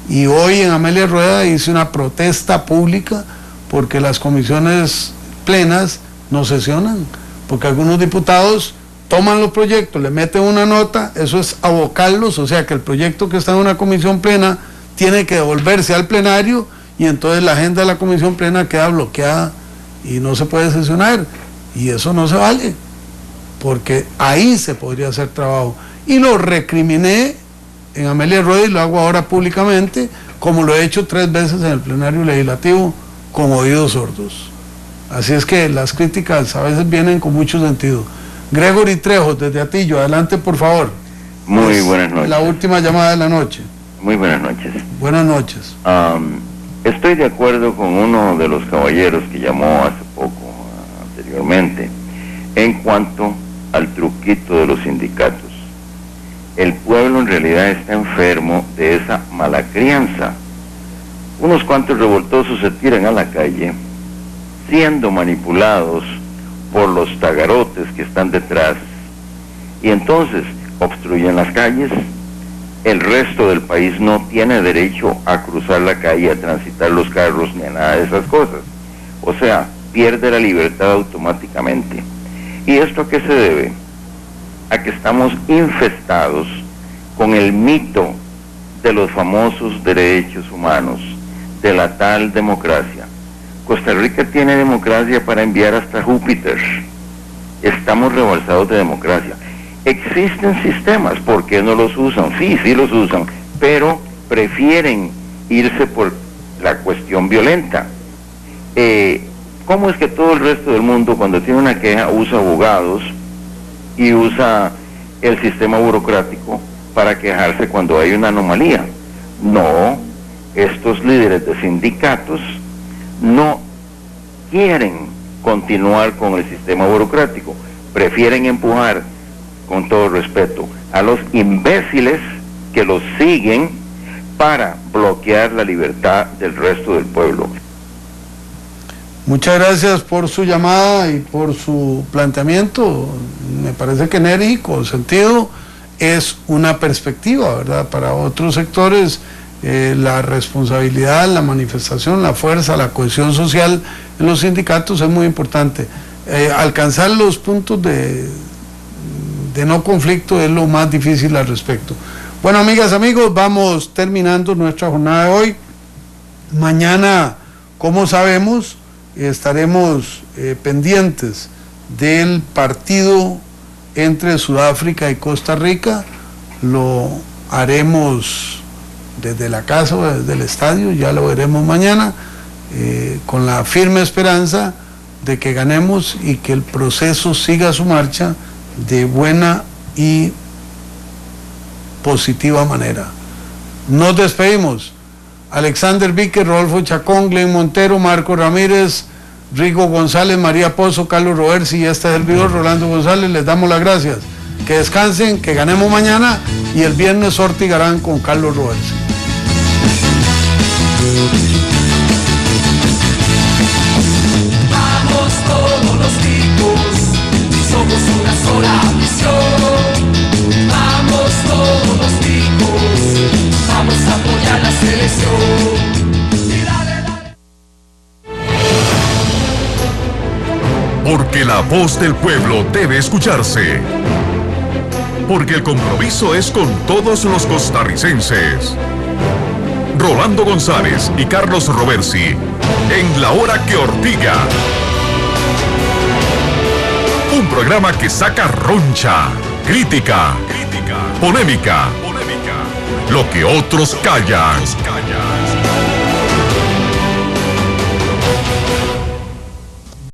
Y hoy en Amelia Rueda hice una protesta pública porque las comisiones plenas no sesionan, porque algunos diputados toman los proyectos, le meten una nota, eso es abocarlos, o sea que el proyecto que está en una comisión plena tiene que devolverse al plenario y entonces la agenda de la comisión plena queda bloqueada y no se puede sesionar, y eso no se vale, porque ahí se podría hacer trabajo. Y lo recriminé en Amelia Rueda y lo hago ahora públicamente, como lo he hecho 3 veces en el plenario legislativo con oídos sordos. Así es que las críticas a veces vienen con mucho sentido. Gregory Trejo, desde Atillo, adelante por favor. Muy buenas noches. La última llamada de la noche. Muy buenas noches. Buenas noches. Estoy de acuerdo con uno de los caballeros que llamó hace poco, anteriormente, en cuanto al truquito de los sindicatos. El pueblo en realidad está enfermo de esa mala crianza. Unos cuantos revoltosos se tiran a la calle, siendo manipulados por los tagarotes que están detrás, y entonces obstruyen las calles. El resto del país no tiene derecho a cruzar la calle, a transitar los carros, ni a nada de esas cosas. O sea, pierde la libertad automáticamente. ¿Y esto a qué se debe? A que estamos infestados con el mito de los famosos derechos humanos, de la tal democracia. Costa Rica tiene democracia para enviar hasta Júpiter. Estamos rebalsados de democracia. Existen sistemas, ¿por qué no los usan? Sí los usan, pero prefieren irse por la cuestión violenta. ¿Cómo es que todo el resto del mundo, cuando tiene una queja, usa abogados y usa el sistema burocrático para quejarse cuando hay una anomalía? No, estos líderes de sindicatos no quieren continuar con el sistema burocrático, prefieren empujar, con todo respeto, a los imbéciles que los siguen para bloquear la libertad del resto del pueblo. Muchas gracias por su llamada y por su planteamiento. Me parece que enérgico, sentido, es una perspectiva, ¿verdad? Para otros sectores, la responsabilidad, la manifestación, la fuerza, la cohesión social en los sindicatos es muy importante. Alcanzar los puntos de no conflicto es lo más difícil al respecto. Bueno, amigas, amigos, vamos terminando nuestra jornada de hoy. Mañana, como sabemos, estaremos pendientes del partido entre Sudáfrica y Costa Rica. Lo haremos desde la casa o desde el estadio, ya lo veremos mañana, con la firme esperanza de que ganemos y que el proceso siga su marcha de buena y positiva manera. Nos despedimos. Alexander Víquez, Rodolfo Chacón, Glenn Montero, Marco Ramírez, Rigo González, María Pozo, Carlos Roversi y este servidor Rolando González, les damos las gracias. Que descansen, que ganemos mañana y el viernes Ortigarán con Carlos Roversi. Vamos todos los ticos, somos una sola misión. Vamos todos los ticos, vamos a apoyar la selección. Porque la voz del pueblo debe escucharse. Porque el compromiso es con todos los costarricenses. Rolando González y Carlos Roversi en La Hora que Ortiga. Un programa que saca roncha, crítica, polémica, lo que otros callan.